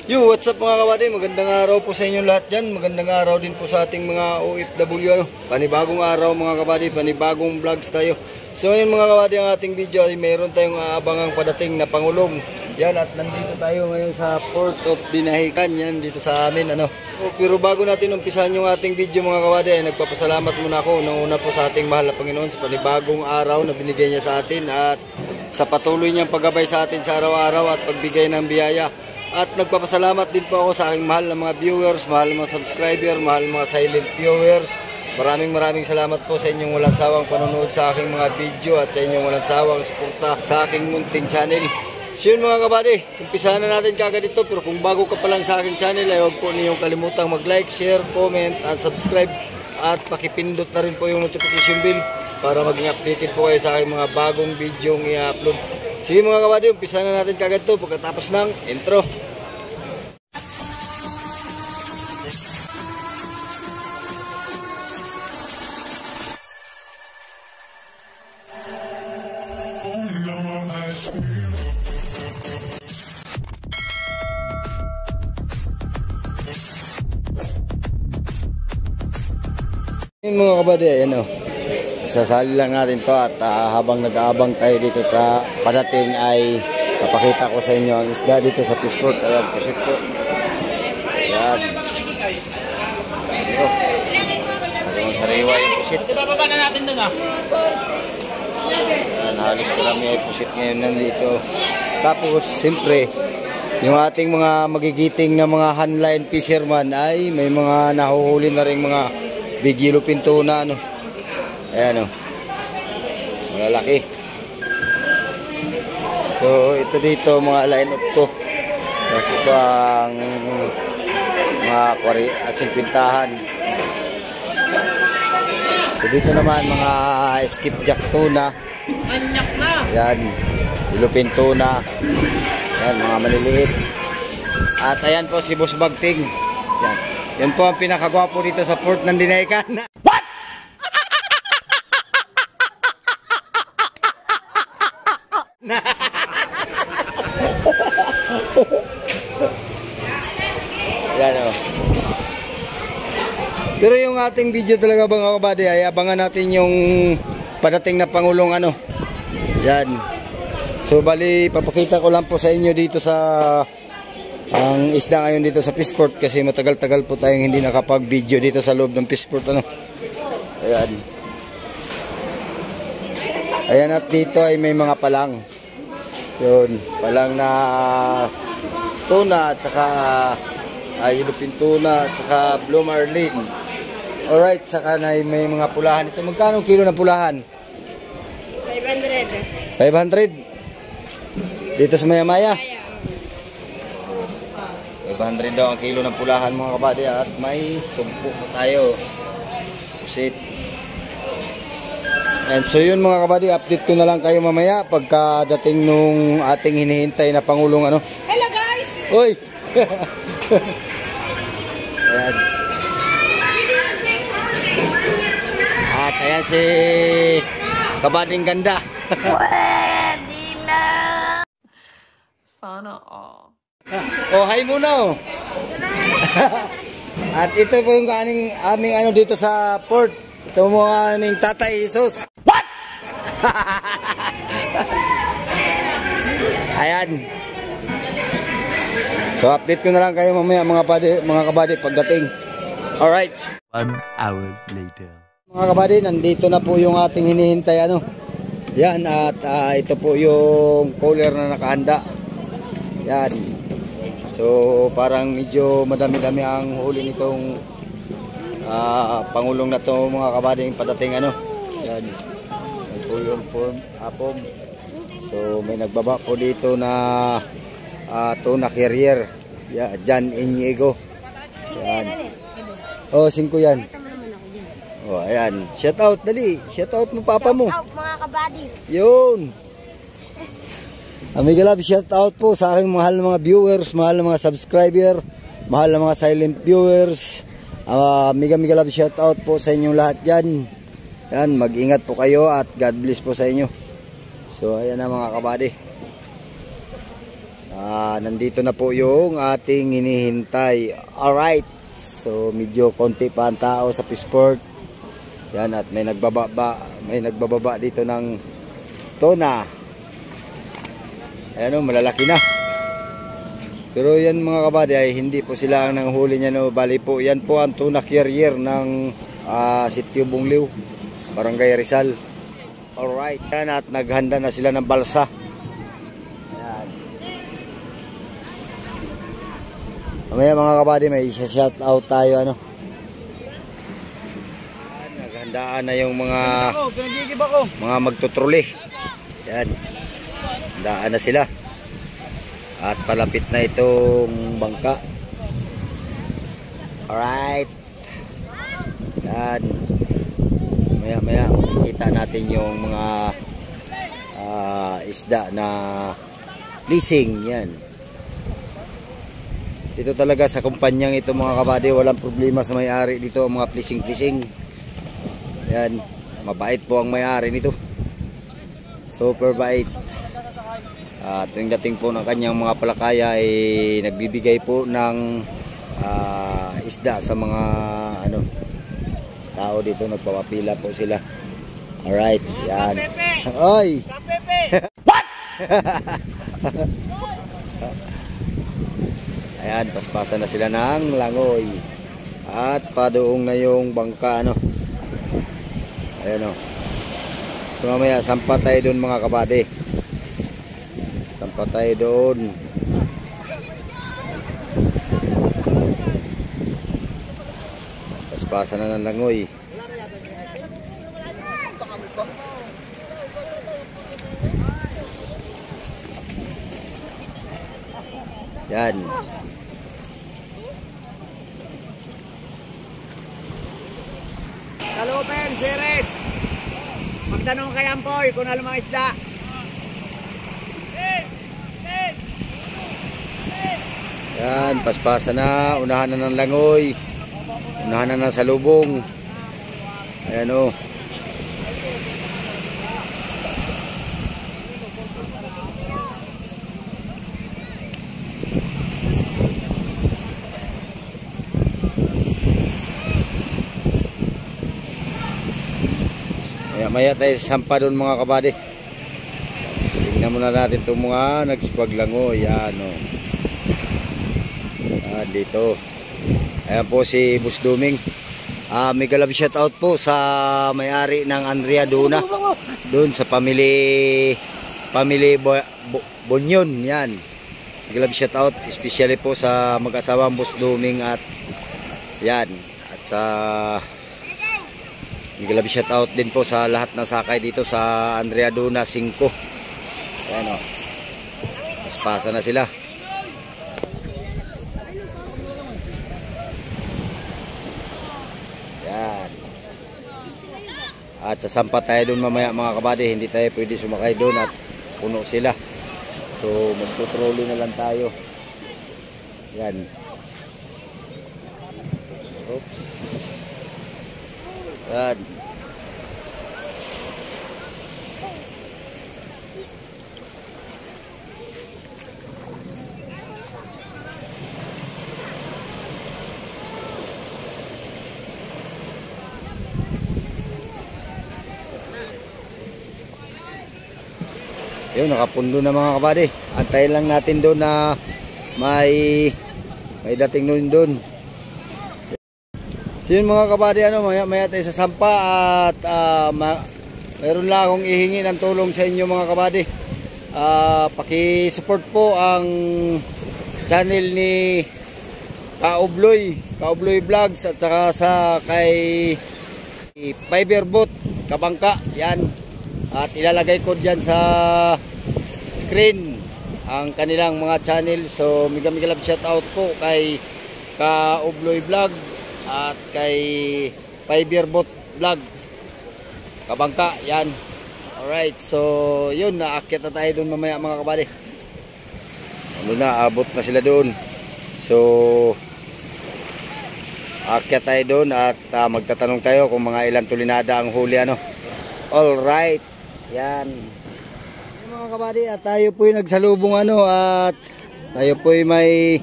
Yo, what's up mga kabady? Magandang araw po sa inyong lahat dyan. Magandang araw din po sa ating mga OFW. Panibagong araw mga kabady, panibagong vlogs tayo. So ngayon mga kabady, ang ating video ay mayroon tayong aabangang padating na Pangulong. Yan, at nandito tayo ngayon sa Port of Dinahican. Yan, dito sa amin. Pero bago natin umpisahan yung ating video mga kabady, ay nagpapasalamat muna ako una po sa ating mahal na Panginoon sa panibagong araw na binigay niya sa atin. At sa patuloy niyang paggabay sa atin sa araw-araw at pagbigay ng biyaya. At nagpapasalamat din po ako sa aking mahal na mga viewers, mahal na mga subscriber, mahal na mga silent viewers. Maraming salamat po sa inyong walang sawang panonood sa aking mga video at sa inyong walang sawang suporta sa aking munting channel. So yun mga kabady, umpisahan na natin kagad ito. Pero kung bago ka pa lang sa aking channel, ay huwag po niyong kalimutang mag-like, share, comment at subscribe. At pakipindot na rin po yung notification bell para maging updated po kayo sa aking mga bagong video ng i-upload. Sige mga kabady, umpisa na natin kagad ito pagkatapos ng intro. Mga kabady, ayan o. Sasali lang natin to at habang nag-aabang tayo dito sa padating ay papakita ko sa inyo ang isda dito sa fishport. Ayan, pusit po. Ayan. Ayan, sariwa yung pusit. Ibababa na natin dun ah. Ayan, halos karami ay pusit ngayon nandito. Tapos, siyempre, yung ating mga magigiting na mga handline fisherman ay may mga nahuhuli na rin mga big yellow tuna, ayan o, malalaki. So ito dito mga line up to. Kasi ito ang mga 50-50. So dito naman mga skipjack tuna. Anyak na. Ayan, yellow tuna. Ayan, mga maliliit. At ayan po si Boss Bagting. Ayan. Yan po ang pinakagwapo dito sa Port ng Dinahican. What? Yan o. Pero yung ating video talaga mga kabady ay abangan natin yung padating na Pangulong Yan. So bali papakita ko lang po sa inyo dito sa ang isda ngayon dito sa fishport kasi matagal-tagal po tayong hindi nakapag-video dito sa loob ng fishport. Ayan. Ayan, at dito ay may mga palang. Yun, palang na tuna at saka yellowfin tuna at saka blue marlin. Alright, saka na may mga pulahan. Ito, magkano kilo ng pulahan? 500. 500? Dito sa Maya-Maya? 500 daw ang kilo ng pulahan mga kabady. At may sumpo po tayo. Pusit. And so yun mga kabady, update ko na lang kayo mamaya pagkadating nung ating hinihintay na Pangulong Hello guys! Uy! Ayan. At ayan si Kabading Ganda. Pwede na! Sana all. Oh, hi muna At ito po yung aming dito sa port. Ito mo aming Tatay Jesus. What? Ayan. So update ko na lang kayo mamaya mga kabady pagdating. Alright. 1 hour later. Mga kabady, nandito na po yung ating hinihintay Yan, at ito po yung cooler na nakahanda. Yan. So parang medyo madami-dami ang huli nitong Pangulong na to mga kabading padating Yan. Yan po yung hapon. So may nagbaba po dito na tuna carrier. Yeah, Jan Inigo. Yan. Oh, 5 yan. Oh, ayan. Shout out dali. Shout out mo papa mo. Shout out mga kabady. Yun. Amiga love, shout out po sa aking mahal na mga viewers, mahal na mga subscriber, mahal na mga silent viewers. Amiga love, shout out po sa inyong lahat dyan. Yan, mag-ingat po kayo at God bless po sa inyo. So ayan na mga kabady. Nandito na po yung ating hinihintay. Alright. So medyo konti pa ang tao sa Fishport. Yan, at may nagbababa dito ng tuna. Ayan o, malalaki na. Pero yan mga kabady ay hindi po sila ang nanghuli niya, no. Bali po, yan po ang tuna carrier ng Sitio Bungliw, Barangay Rizal. Alright, yan, at naghanda na sila ng balsa. Ayan. Mamaya mga kabady, may shout out tayo, ano. Naghandaan na yung mga magtutruli. Yan, handaan na sila. At palapit na itong bangka. Alright. Yan. Maya makikita natin yung mga isda na leasing. Yan. Dito talaga sa kumpanyang ito mga kabady, walang problema sa may-ari dito, mga fishing. Yan. Mabait po ang may-ari nito. Super bait. Tuwing dating po ng kanyang mga palakaya ay nagbibigay po ng isda sa mga tao dito, nagpapapila po sila. Alright, yan. Oy! What? Ayan, paspasan na sila ng langoy. At padoong na yung bangka, ano. Ayan o. So mamaya, sampa tayo doon mga kabady. Sampa tayo doon. Paspasan na ng langoy. Yan. Kalupin, sirit. Magtanong kay Ampoy kung ano mga isda. Yan, paspasan na, unahan na ng langoy. Unahan na ng salubong. Ayan o. Maya tayo sampa doon mga kabady. Tingnan muna natin itong mga nagsipaglangoy. Yan o. Dito. Ayan po si Boss Duming. Mega love shout out po sa may-ari ng Andrea Duna. Doon sa family Bonyon. Yan. Mega love shout out especially po sa mag-asawang Boss Duming at yan. At sa mega love shout out din po sa lahat ng sakay dito sa Andrea Duna 5. Ayan o. Paspasa na sila. At sasampa tayo doon mamaya mga kabady, hindi tayo pwede sumakay doon at puno sila. So magtutrolling na lang tayo. Yan. Oops. Yan. Yun, nakapundo na mga kabady. Antayin lang natin doon na may dating nun doon. So yun mga kabady, maya tayo sa sampa at mayroon lang akong ihingi ng tulong sa inyo mga kabady. Paki-support po ang channel ni Kaubloy Vlogs at saka sa kay Fiberboat Kabangka. Yan. At ilalagay ko dyan sa screen ang kanilang mga channel. So mega love shout out po kay Kaubloy Vlog at kay Fiberboat Vlog Kabangka. Yan. Alright, so yun, naakyat na tayo doon mamaya mga kabady. Abot na sila doon. So aakyat tayo doon at magtatanong tayo kung mga ilang tulinada ang huli, ano. Alright. Yan. Mga kabady, at tayo po yung nagsalubong at Tayo po'y may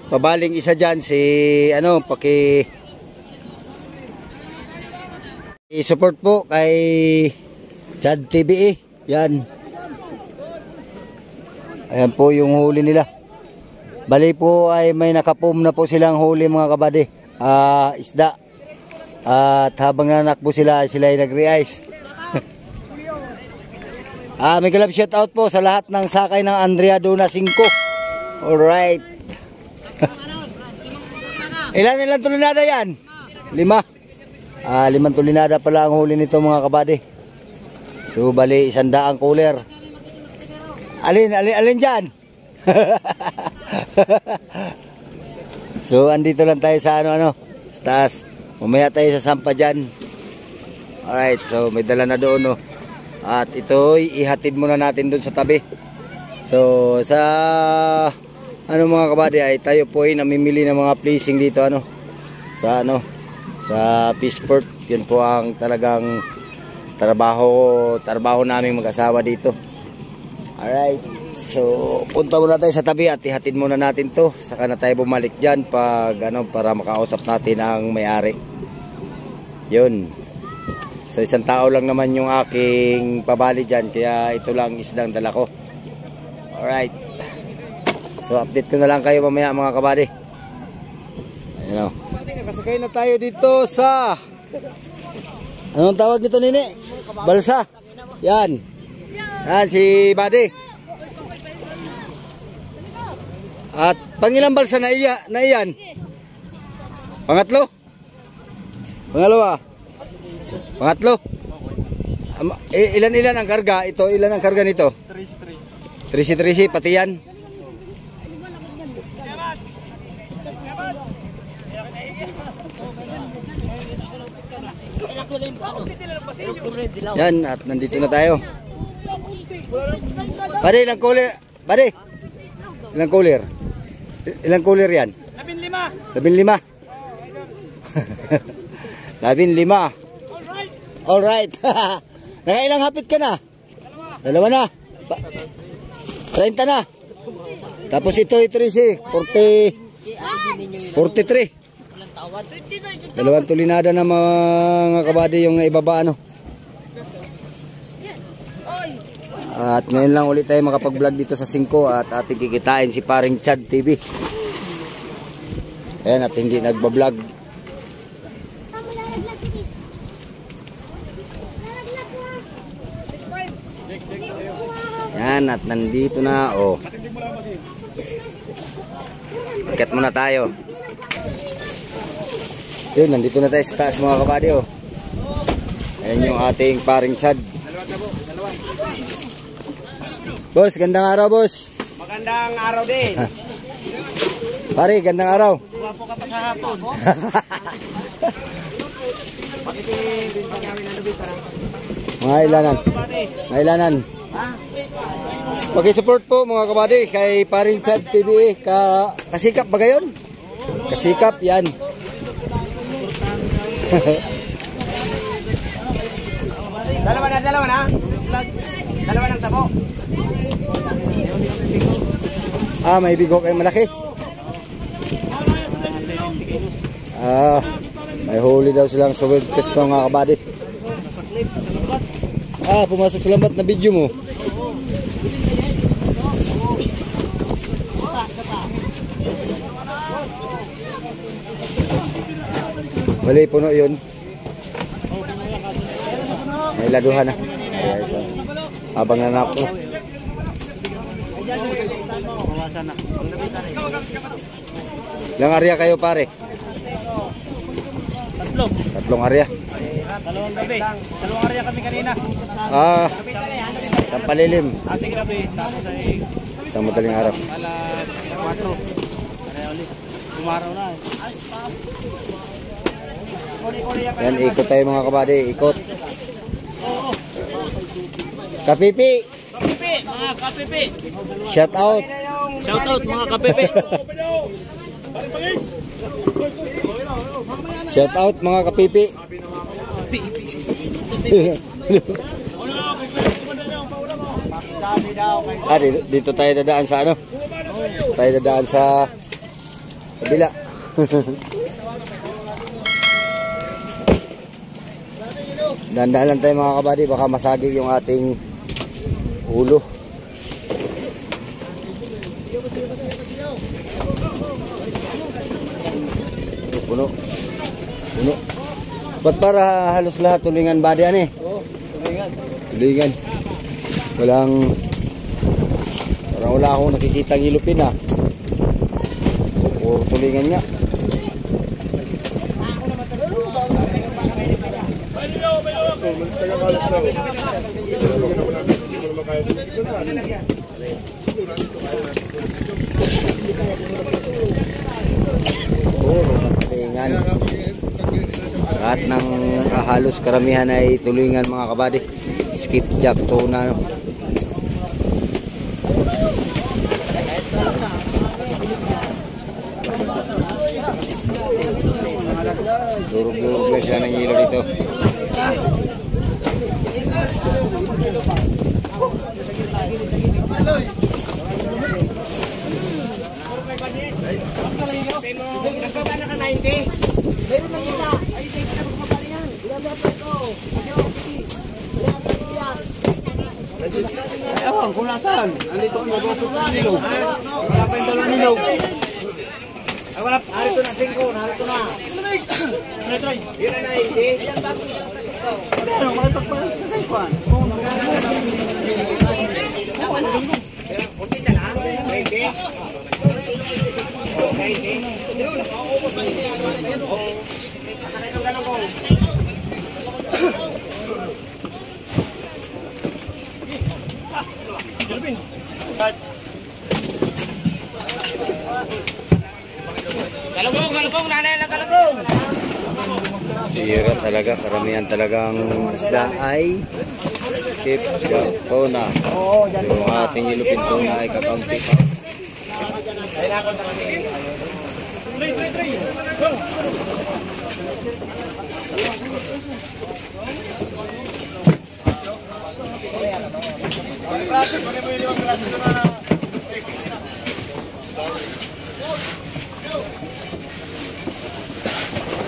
pabaling isa dyan. Si ano, i-support po kay Chad TV. Yan. Ayan po yung huli nila. Bali po ay may nakapum na po silang huli mga kabady. Isda. At habang nanakbo sila ay nagre-ice. May kalab shout out po sa lahat ng sakay ng Andrea Duna 5. Alright. Ilan tulinada yan? 5. 5 tulinada pala ang huli nito mga kabady. So bali 100 cooler. Alin dyan? So andito lang tayo sa ano sa taas. Mamaya tayo sa sampa dyan. Alright, so may dala na doon no. At ito ihatid muna natin doon sa tabi. So sa ano mga kabady ay tayo po ay namimili ng mga placing dito sa Peaceport. Yun po ang talagang trabaho namin mag-asawa dito. Alright, so punta muna tayo sa tabi at ihatid muna natin to. Saka na tayo bumalik dyan pag para makausap natin ang may-ari. Yun. So isang tao lang naman yung aking pabali dyan, kaya ito lang isdang dala ko. Alright, so update ko na lang kayo mamaya mga kabady. Ayan o, nakasakay na tayo dito sa anong tawag nito nini? Balsa. Yan si Buddy. At pangilang balsa na iyan? Pangatlo? Pangalawa? Pangatlo? Ilan ang karga? Ilan ang karga nito? 13 pati yan? Yan, at nandito na tayo. Buddy, ilang cooler? Buddy, ilang cooler? Ilang cooler yan? 15. 15. Alright. Nakailang hapit ka na? Dalawa na. 30 na. Tapos ito 43. 43. Dalawang tulinada na mga kabady yung naibaba At ngayon lang ulit tayo makapag-vlog dito sa 5 at ating kikitain si paring Chad TV. Ayan, at hindi nagbablog. Yan, at nandito na. Ikat muna tayo. Yun, nandito na tayo sa taas mga kabady. Ayan yung ating paring Chad. Boss, gandang araw boss. Magandang araw din. Pare, gandang araw. Guwapo ka pa sa hapon. Mga ilanan. Pag-support po mga kabady kay paring Chad TV. Kasikap ba gayon? Kasikap yan. Dalawa na. Dalawa ng tabo. May bigo kayo malaki. May huli daw silang sa web test mga kabady. Pumasok sa lambat na video mo. Mali, puno yun. May laduhan na. Habang nanap ko. Ilang area kayo pare? Tatlong area. Dalawang gabi. Dalawang area kami kanina. Sa palilim. Ating gabi. Tapos ay sa madaling araw. alas 4. Kaya ulit. Umaraw na Yan, ikot tayo mga kabady. Ikot. Kapipi. Mga kapipi. Shout out. Shout out mga kapipi. Shout out mga kapipi. Dito tayo dadaan sa tayo dadaan sa kabila. Dahan-dahan lang tayo mga kabady, baka masagi yung ating ulo. Puno. Puno. Ba't para halos lahat tulingan body yan eh? Oo, tulingan. Tulingan. Parang wala akong nakikita ng ilupin ah. Puro tulingan nga. Tulingan. Lahat ng halos karamihan ay tulingan mga kabady. Skipjack, tuna. Durug-durug na siya ng ilo dito. Nagbaba na ka 90. Meron lang isa. Ay, take na magbaba na yan. Ilan na ito? Ewan, kung nasaan? Andito ang nabosok ng nilog. Wala pa yung dalawang nilog. Ay, wala. Narito na, 5. Narito na. Yun na 90. Ayan, bago. Ano, malapag pa. Sakay ko. Kunti na lang. 90. Galugong, nanay na galugong. Sira talaga, karamihan talagang isda ay skipjack, tuna. Yung ating ilupin tuna ay kakaunti pa.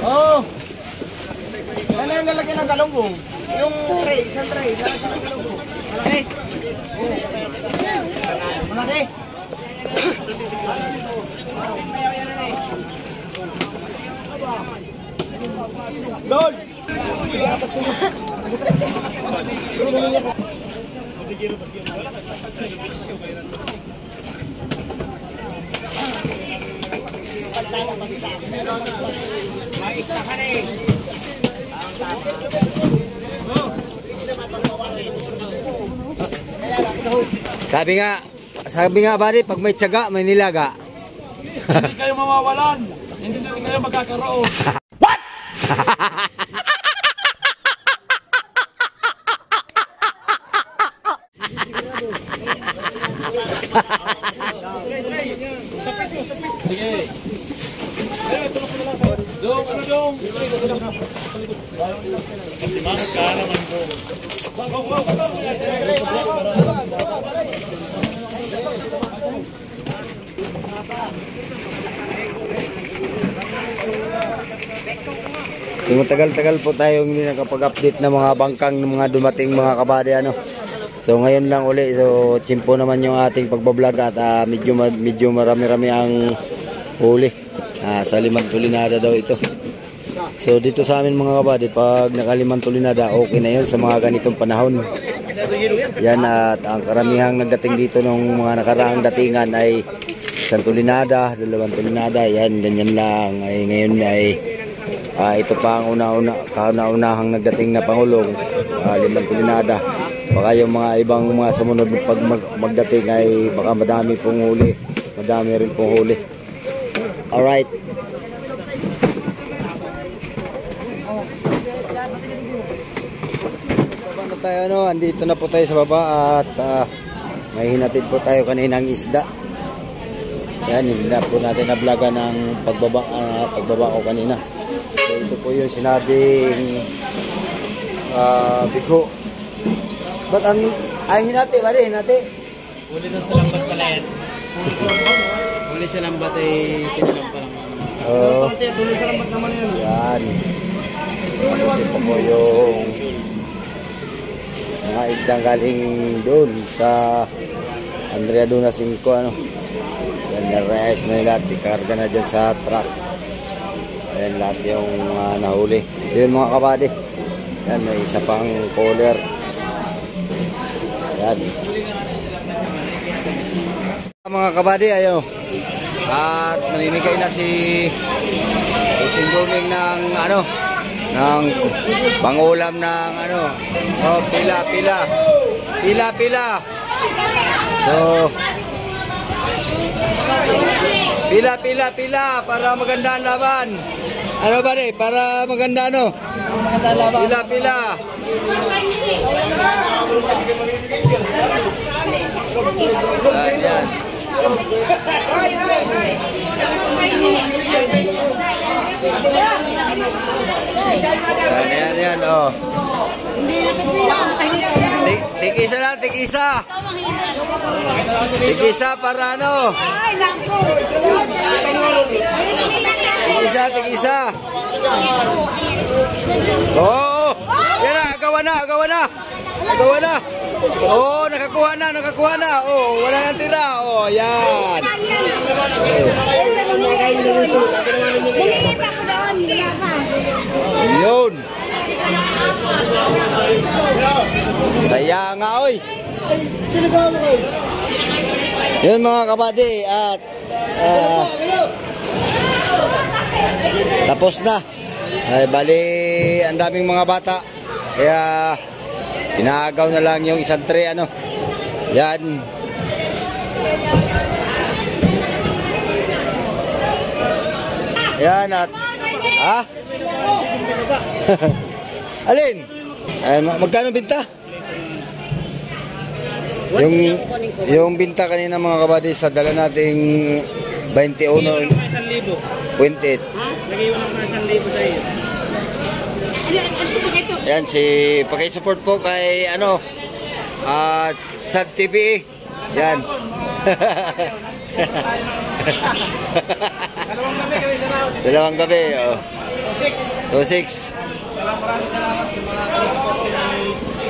Oh! Ano yung lalagyan ng galunggong? Yung tray, isang tray, lalagyan ng galunggong. Malaki? Malaki? Dol! Maista ka na eh. Sabi nga bari, pag may tiyaga, may nilaga. Hindi kayo mawawalan. Hindi na kayo magkakaroon. What? Sige. Dong, ano dong? Kasi manot ka naman ko. So, matagal-tagal po tayo hindi nakapag-update ng mga bangkang ng mga dumating mga kabady ano. So ngayon lang uli, so chimpo naman yung ating pagbablog at medyo marami-rami ang huli. Sa 5 tulinada daw ito. So dito sa amin mga kabady, pag naka 5 tulinada, okay na yun sa mga ganitong panahon. Yan, at ang karamihang nagdating dito nung mga nakaraang datingan ay 1 tulinada, 2 tulinada, yan, ganyan lang. Ay ngayon ay ito pa ang kauna-unahang nagdating na pangulong, 5 tulinada. Baka yung mga ibang mga sumunod pag magdating ay baka madami pong huli, madami rin pong huli. Alright. Andito na po tayo sa baba at may hinatid po tayo kaninang isda. Yan, hindi na po natin na-vlogan ng pagbaba ko kanina. So ito po yung sinabing bigho. Ba't ang hinati ba rin? Hinati? Uli na sa lambat pala yan. Mali sa lambat ay tinalam pa lang. Oo. Tuloy sa lambat naman yun. Yan. Kasi po po yung mga isdang galing doon sa Andrea Duna 5, ano. Yan, na-realize na lahat. Ikarga na dyan sa truck. Ayan lahat yung nahuli. So yun mga kabady. Yan, may isa pang cooler. Yan. Mga kabady, ayo. At namimigay na si Singdoming ng ano, ng pangulam ng ano. Oh, pila. So pila para maganda ang laban. Ano ba rin? Para maganda ano? Pila. Ayan. Ayan, oh. Tig-isa lang, tig-isa. Tig-isa para ano? Tig-isa. Oh, yan na, agawan na. Oh, nakakuha na. Oh, wala nang tira. Oh, yan. Yun. Saya nga, oy. Yun mga kabady, at tapos na. Ay, bali, ang daming mga bata. Kaya inaagaw na lang yung isang tray, ano. Yan. Yan at alin? Magkano binta? Yung binta kanina mga kabady sa dala nating 21.8. Lagay mo ng 1,000 sa iyo. Yan, paki-support po kay ano, Chad TV. Yan. Dalawang gabi, oh. 2-6. Maraming salamat sa mga support ng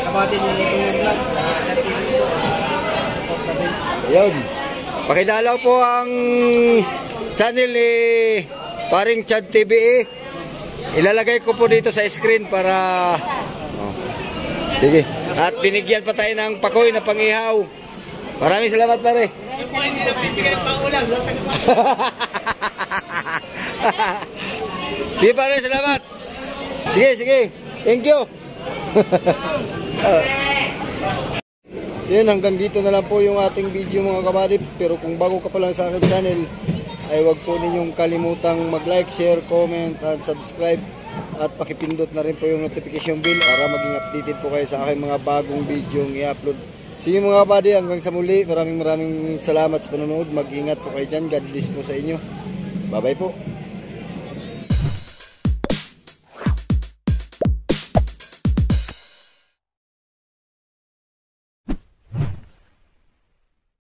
kabady ng vlog sa TV. Yun. Pakidalaw po ang channel ni paring Chad TV. Ilalagay ko po dito sa screen para sige. At binigyan pa tayo ng pakoy na pangihaw. Maraming salamat pare. Hindi na bibigay pa ulam. Sige pare, salamat. Sige. Thank you. So yun, hanggang dito na lang po yung ating video mga kabady. Pero kung bago ka pa lang sa aking channel, ay wag po ninyong kalimutang mag-like, share, comment, and subscribe. At pakipindot na rin po yung notification bell para maging updated po kayo sa aking mga bagong video i-upload. Sige mga kabady, hanggang sa muli. Maraming salamat sa panonood. Mag-ingat po kayo dyan. God bless po sa inyo. Bye bye po.